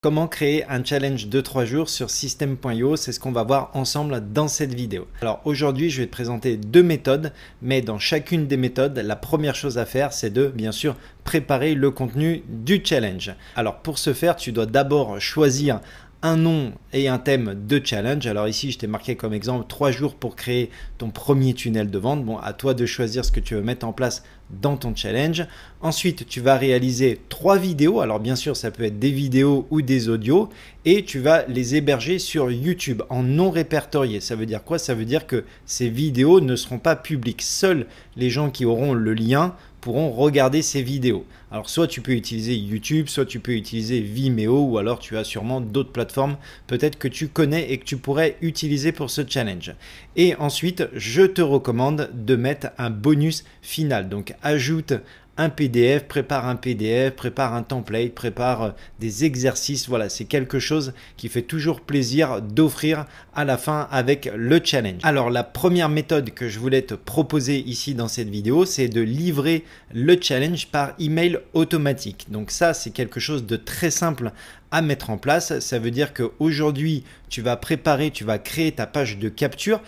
Comment créer un challenge de 3 jours sur System.io, c'est ce qu'on va voir ensemble dans cette vidéo. Alors aujourd'hui, je vais te présenter deux méthodes, mais dans chacune des méthodes, la première chose à faire, c'est de bien sûr préparer le contenu du challenge. Alors pour ce faire, tu dois d'abord choisir un nom et un thème de challenge. Alors ici, je t'ai marqué comme exemple 3 jours pour créer ton premier tunnel de vente. Bon, à toi de choisir ce que tu veux mettre en place dans ton challenge. Ensuite, tu vas réaliser 3 vidéos. Alors bien sûr, ça peut être des vidéos ou des audios et tu vas les héberger sur YouTube en non répertorié. Ça veut dire quoi? Ça veut dire que ces vidéos ne seront pas publiques. Seuls les gens qui auront le lien pourront regarder ces vidéos. Alors soit tu peux utiliser YouTube, soit tu peux utiliser Vimeo ou alors tu as sûrement d'autres plateformes peut-être que tu connais et que tu pourrais utiliser pour ce challenge. Et ensuite, je te recommande de mettre un bonus final. Donc ajoute un PDF, prépare un template, prépare des exercices. Voilà, c'est quelque chose qui fait toujours plaisir d'offrir à la fin avec le challenge. Alors la première méthode que je voulais te proposer ici dans cette vidéo, c'est de livrer le challenge par email automatique. Donc ça, c'est quelque chose de très simple à mettre en place. Ça veut dire qu'aujourd'hui, tu vas créer ta page de capture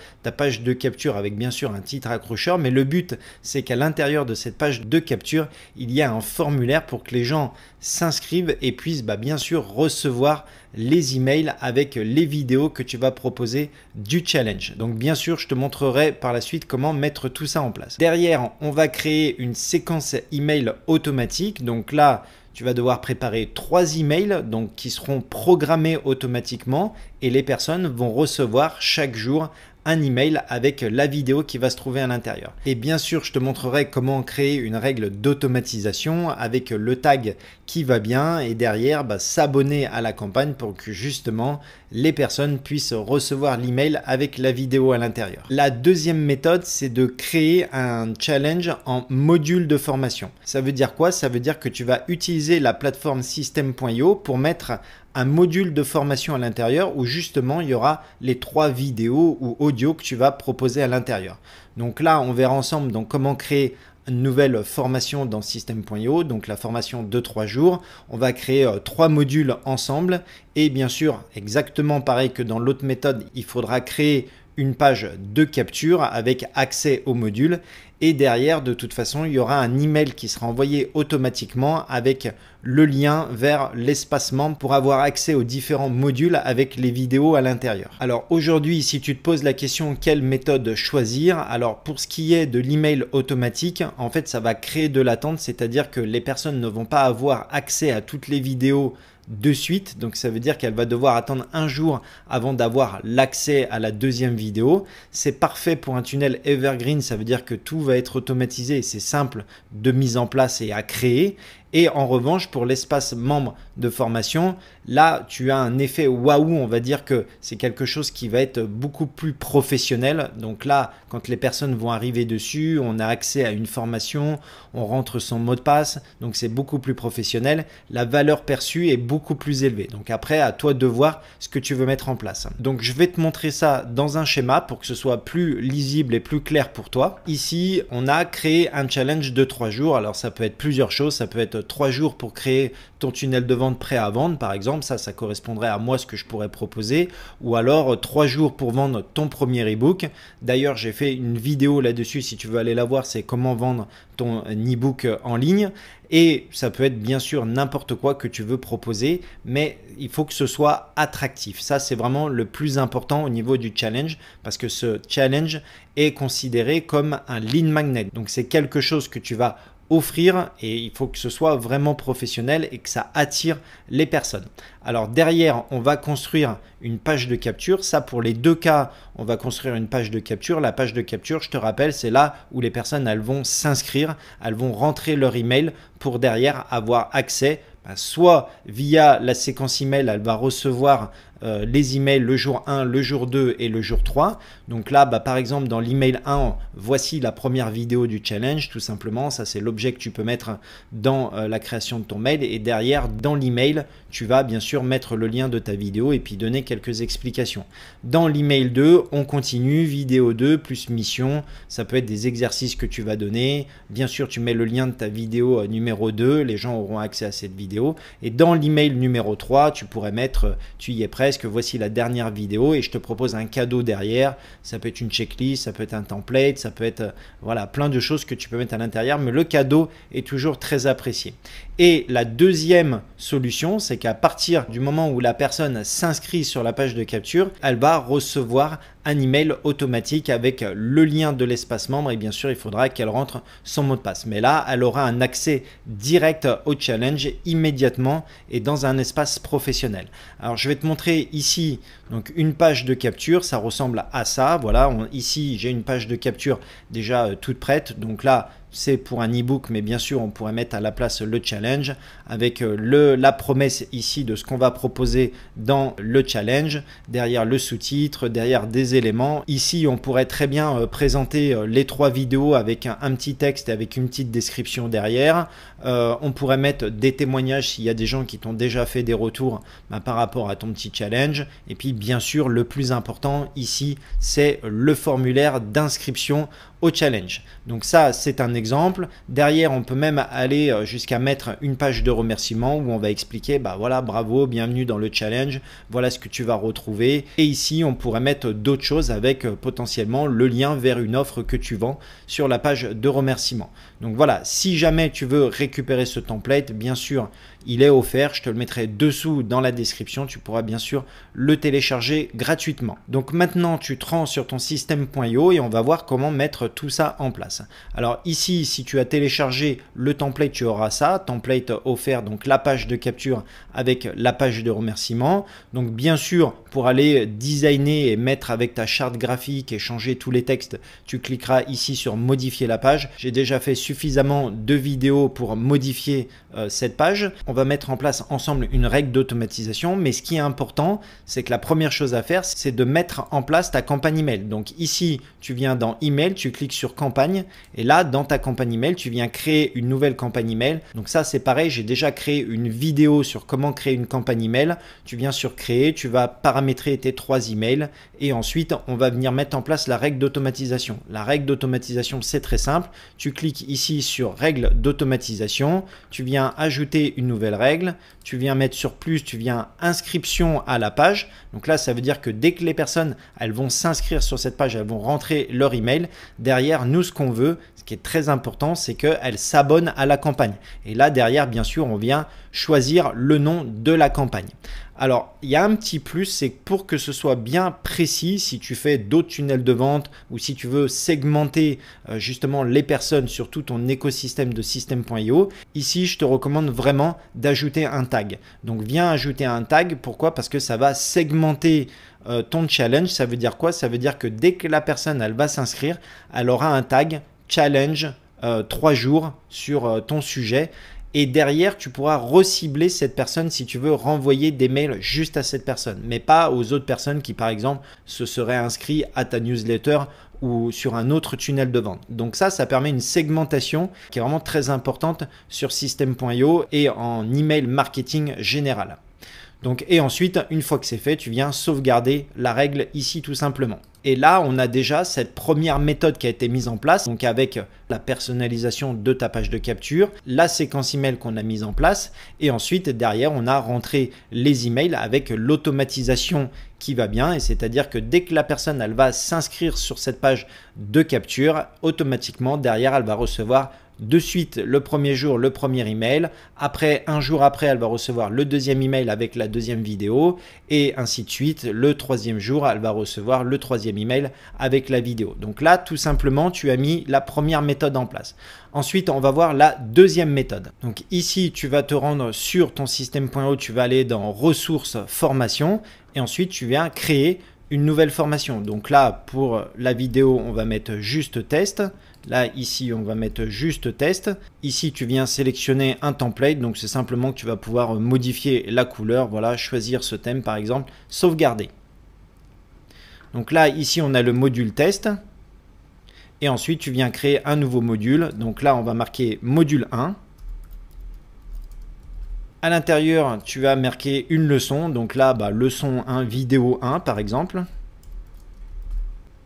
avec bien sûr un titre accrocheur, mais le but, c'est qu'à l'intérieur de cette page de capture, il y a un formulaire pour que les gens s'inscrivent et puissent bien sûr recevoir les emails avec les vidéos que tu vas proposer du challenge. Donc bien sûr, je te montrerai par la suite comment mettre tout ça en place. Derrière, on va créer une séquence email automatique. Donc là, tu vas devoir préparer 3 emails donc, qui seront programmés automatiquement et les personnes vont recevoir chaque jour un email avec la vidéo qui va se trouver à l'intérieur. Et bien sûr, je te montrerai comment créer une règle d'automatisation avec le tag qui va bien et derrière s'abonner à la campagne pour que justement les personnes puissent recevoir l'email avec la vidéo à l'intérieur. La deuxième méthode, c'est de créer un challenge en module de formation. Ça veut dire quoi? Ça veut dire que tu vas utiliser la plateforme System.io pour mettre un module de formation à l'intérieur où justement il y aura les 3 vidéos ou audios que tu vas proposer à l'intérieur. Donc là, on verra ensemble comment créer une nouvelle formation dans System.io, donc la formation de 3 jours. On va créer 3 modules ensemble et bien sûr, exactement pareil que dans l'autre méthode, il faudra créer une page de capture avec accès au module et derrière de toute façon il y aura un email qui sera envoyé automatiquement avec le lien vers l'espace membre pour avoir accès aux différents modules avec les vidéos à l'intérieur. Alors aujourd'hui, si tu te poses la question quelle méthode choisir, alors pour ce qui est de l'email automatique, en fait ça va créer de l'attente, c'est-à-dire que les personnes ne vont pas avoir accès à toutes les vidéos de suite, donc ça veut dire qu'elle va devoir attendre un jour avant d'avoir l'accès à la deuxième vidéo. C'est parfait pour un tunnel evergreen, ça veut dire que tout va être automatisé et c'est simple de mise en place et à créer. Et en revanche, pour l'espace membre de formation, là, tu as un effet waouh, on va dire que c'est quelque chose qui va être beaucoup plus professionnel. Donc là, quand les personnes vont arriver dessus, on a accès à une formation, on rentre son mot de passe, donc c'est beaucoup plus professionnel. La valeur perçue est beaucoup plus élevée. Donc après, à toi de voir ce que tu veux mettre en place. Donc je vais te montrer ça dans un schéma pour que ce soit plus lisible et plus clair pour toi. Ici, on a créé un challenge de 3 jours. Alors ça peut être plusieurs choses, ça peut être 3 jours pour créer ton tunnel de vente prêt à vendre par exemple, ça correspondrait à moi ce que je pourrais proposer, ou alors 3 jours pour vendre ton premier ebook. D'ailleurs j'ai fait une vidéo là-dessus, si tu veux aller la voir, c'est comment vendre ton ebook en ligne. Et ça peut être bien sûr n'importe quoi que tu veux proposer, mais il faut que ce soit attractif. Ça, c'est vraiment le plus important au niveau du challenge parce que ce challenge est considéré comme un lead magnet. Donc, c'est quelque chose que tu vas offrir et il faut que ce soit vraiment professionnel et que ça attire les personnes. Alors derrière, on va construire une page de capture. Ça, pour les deux cas, on va construire une page de capture. La page de capture, je te rappelle, c'est là où les personnes elles vont s'inscrire, elles vont rentrer leur email pour derrière avoir accès soit via la séquence email, elle va recevoir les emails le jour 1, le jour 2 et le jour 3. Donc là, par exemple, dans l'email 1, voici la première vidéo du challenge, tout simplement. Ça, c'est l'objet que tu peux mettre dans la création de ton mail. Et derrière, dans l'email, tu vas bien sûr mettre le lien de ta vidéo et puis donner quelques explications. Dans l'email 2, on continue, vidéo 2 plus mission. Ça peut être des exercices que tu vas donner. Bien sûr, tu mets le lien de ta vidéo numéro 2. Les gens auront accès à cette vidéo. Et dans l'email numéro 3, tu pourrais mettre, tu y es presque, voici la dernière vidéo et je te propose un cadeau derrière. Ça peut être une checklist, ça peut être un template, ça peut être voilà, plein de choses que tu peux mettre à l'intérieur, mais le cadeau est toujours très apprécié. Et la deuxième solution, c'est qu'à partir du moment où la personne s'inscrit sur la page de capture, elle va recevoir un email automatique avec le lien de l'espace membre et bien sûr il faudra qu'elle rentre son mot de passe. Mais là, elle aura un accès direct au challenge immédiatement et dans un espace professionnel. Alors je vais te montrer ici donc une page de capture, ça ressemble à ça. Voilà, ici j'ai une page de capture déjà toute prête. Donc là, c'est pour un e-book, mais bien sûr, on pourrait mettre à la place le challenge avec la promesse ici de ce qu'on va proposer dans le challenge, derrière le sous-titre, derrière des éléments. Ici, on pourrait très bien présenter les 3 vidéos avec un petit texte et avec une petite description derrière. On pourrait mettre des témoignages s'il y a des gens qui t'ont déjà fait des retours par rapport à ton petit challenge. Et puis, bien sûr, le plus important ici, c'est le formulaire d'inscription au challenge. Donc ça, c'est un exemple. Derrière, on peut même aller jusqu'à mettre une page de remerciement où on va expliquer, voilà, bravo, bienvenue dans le challenge, voilà ce que tu vas retrouver. Et ici, on pourrait mettre d'autres choses avec potentiellement le lien vers une offre que tu vends sur la page de remerciement. Donc voilà, si jamais tu veux récupérer ce template, bien sûr, il est offert, je te le mettrai dessous dans la description, tu pourras bien sûr le télécharger gratuitement. Donc maintenant, tu te rends sur ton système.io et on va voir comment mettre tout ça en place. Alors ici, si tu as téléchargé le template, tu auras ça, template offert, donc la page de capture avec la page de remerciement. Donc bien sûr, pour aller designer et mettre avec ta charte graphique et changer tous les textes, tu cliqueras ici sur modifier la page. J'ai déjà fait suffisamment de vidéos pour modifier cette page. On va mettre en place ensemble une règle d'automatisation, mais ce qui est important, c'est que la première chose à faire, c'est de mettre en place ta campagne email. Donc ici, tu viens dans email, tu cliques sur campagne et là, dans ta campagne email, tu viens créer une nouvelle campagne email. Donc ça, c'est pareil, j'ai déjà créé une vidéo sur comment créer une campagne email. Tu viens sur créer, tu vas paramétrer tes 3 emails et ensuite, on va venir mettre en place la règle d'automatisation. La règle d'automatisation, c'est très simple. Tu cliques ici sur règle d'automatisation, tu viens ajouter une nouvelle règle, tu viens mettre sur plus, tu viens inscription à la page. Donc là, ça veut dire que dès que les personnes, elles vont s'inscrire sur cette page, elles vont rentrer leur email. Derrière, nous, ce qu'on veut, ce qui est très important, c'est qu'elles s'abonnent à la campagne. Et là, derrière, bien sûr, on vient choisir le nom de la campagne. Alors, il y a un petit plus, c'est que pour que ce soit bien précis, si tu fais d'autres tunnels de vente ou si tu veux segmenter justement les personnes sur tout ton écosystème de système.io, ici, je te recommande vraiment d'ajouter un tag. Donc, viens ajouter un tag. Pourquoi? Parce que ça va segmenter ton challenge. Ça veut dire quoi? Ça veut dire que dès que la personne, elle va s'inscrire, elle aura un tag challenge 3 jours sur ton sujet. Et derrière, tu pourras recibler cette personne si tu veux renvoyer des mails juste à cette personne, mais pas aux autres personnes qui, par exemple, se seraient inscrits à ta newsletter ou sur un autre tunnel de vente. Donc ça permet une segmentation qui est vraiment très importante sur système.io et en email marketing général. Donc, et ensuite, une fois que c'est fait, tu viens sauvegarder la règle ici tout simplement. Et là, on a déjà cette première méthode qui a été mise en place, donc avec la personnalisation de ta page de capture, la séquence email qu'on a mise en place, et ensuite derrière, on a rentré les emails avec l'automatisation qui va bien, et c'est-à-dire que dès que la personne elle va s'inscrire sur cette page de capture, automatiquement derrière, elle va recevoir de suite le premier jour le premier email, après un jour après elle va recevoir le deuxième email avec la deuxième vidéo et ainsi de suite, le troisième jour elle va recevoir le troisième email avec la vidéo. Donc là tout simplement tu as mis la première méthode en place. Ensuite on va voir la deuxième méthode. Donc ici tu vas te rendre sur ton système.io, tu vas aller dans ressources formation et ensuite tu viens créer une nouvelle formation. Donc là pour la vidéo on va mettre juste test. Là, ici, on va mettre juste test. Ici, tu viens sélectionner un template. Donc, c'est simplement que tu vas pouvoir modifier la couleur. Voilà, choisir ce thème, par exemple, sauvegarder. Donc là, ici, on a le module test. Et ensuite, tu viens créer un nouveau module. Donc là, on va marquer module 1. À l'intérieur, tu vas marquer une leçon. Donc là, leçon 1, vidéo 1, par exemple.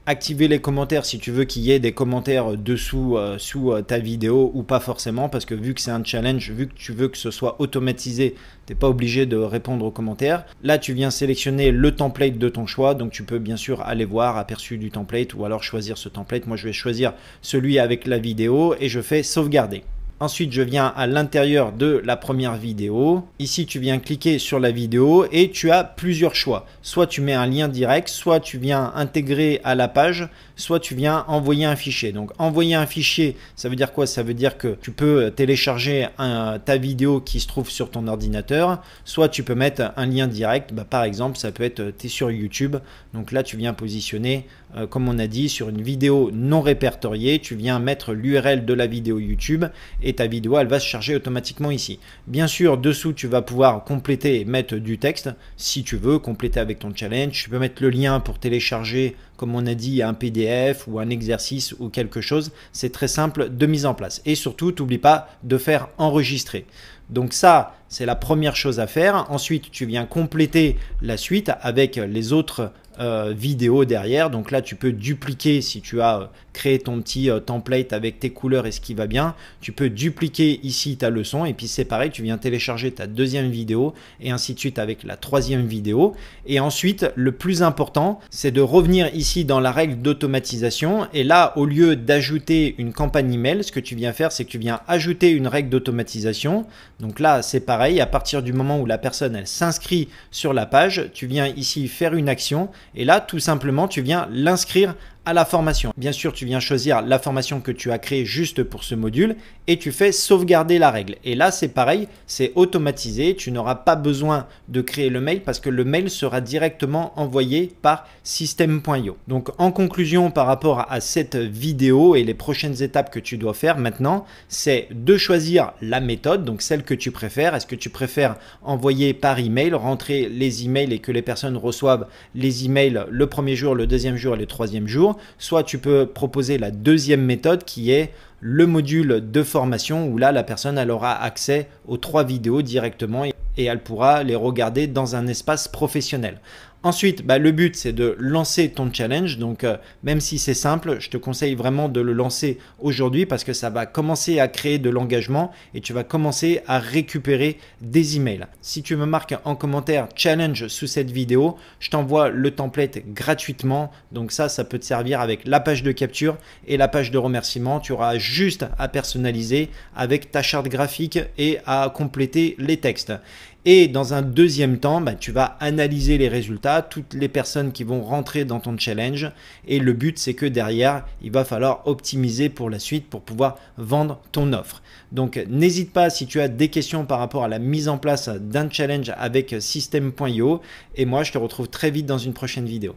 Activer les commentaires si tu veux qu'il y ait des commentaires dessous sous ta vidéo ou pas forcément, parce que vu que c'est un challenge, vu que tu veux que ce soit automatisé, tu n'es pas obligé de répondre aux commentaires. Là, tu viens sélectionner le template de ton choix, donc tu peux bien sûr aller voir aperçu du template ou alors choisir ce template. Moi, je vais choisir celui avec la vidéo et je fais sauvegarder. Ensuite, je viens à l'intérieur de la première vidéo. Ici, tu viens cliquer sur la vidéo et tu as plusieurs choix. Soit tu mets un lien direct, soit tu viens intégrer à la page, soit tu viens envoyer un fichier. Donc, envoyer un fichier, ça veut dire quoi? Ça veut dire que tu peux télécharger ta vidéo qui se trouve sur ton ordinateur. Soit tu peux mettre un lien direct. Par exemple, ça peut être, tu es sur YouTube. Donc là, tu viens positionner, comme on a dit, sur une vidéo non répertoriée. Tu viens mettre l'URL de la vidéo YouTube et ta vidéo, elle va se charger automatiquement ici. Bien sûr, dessous, tu vas pouvoir compléter et mettre du texte si tu veux, compléter avec ton challenge. Tu peux mettre le lien pour télécharger, comme on a dit, un PDF ou un exercice ou quelque chose. C'est très simple de mise en place. Et surtout, n'oublie pas de faire enregistrer. Donc ça, c'est la première chose à faire. Ensuite, tu viens compléter la suite avec les autres vidéos derrière. Donc là, tu peux dupliquer si tu as créé ton petit template avec tes couleurs et ce qui va bien. Tu peux dupliquer ici ta leçon et puis c'est pareil, tu viens télécharger ta deuxième vidéo et ainsi de suite avec la troisième vidéo. Et ensuite, le plus important, c'est de revenir ici dans la règle d'automatisation. Et là, au lieu d'ajouter une campagne email, ce que tu viens faire, c'est que tu viens ajouter une règle d'automatisation. Donc là, c'est pareil, à partir du moment où la personne elle s'inscrit sur la page, tu viens ici faire une action et là, tout simplement, tu viens l'inscrire à la formation. Bien sûr, tu viens choisir la formation que tu as créée juste pour ce module et tu fais sauvegarder la règle. Et là, c'est pareil, c'est automatisé. Tu n'auras pas besoin de créer le mail parce que le mail sera directement envoyé par System.io. Donc, en conclusion, par rapport à cette vidéo et les prochaines étapes que tu dois faire maintenant, c'est de choisir la méthode, donc celle que tu préfères. Est-ce que tu préfères envoyer par email, rentrer les emails et que les personnes reçoivent les emails le premier jour, le deuxième jour et le troisième jour? Soit tu peux proposer la deuxième méthode qui est le module de formation où là la personne elle aura accès aux 3 vidéos directement et elle pourra les regarder dans un espace professionnel. Ensuite, le but, c'est de lancer ton challenge. Donc, même si c'est simple, je te conseille vraiment de le lancer aujourd'hui parce que ça va commencer à créer de l'engagement et tu vas commencer à récupérer des emails. Si tu me marques en commentaire challenge sous cette vidéo, je t'envoie le template gratuitement. Donc ça peut te servir avec la page de capture et la page de remerciement. Tu auras juste à personnaliser avec ta charte graphique et à compléter les textes. Et dans un deuxième temps, tu vas analyser les résultats, toutes les personnes qui vont rentrer dans ton challenge. Et le but, c'est que derrière, il va falloir optimiser pour la suite pour pouvoir vendre ton offre. Donc, n'hésite pas si tu as des questions par rapport à la mise en place d'un challenge avec System.io. Et moi, je te retrouve très vite dans une prochaine vidéo.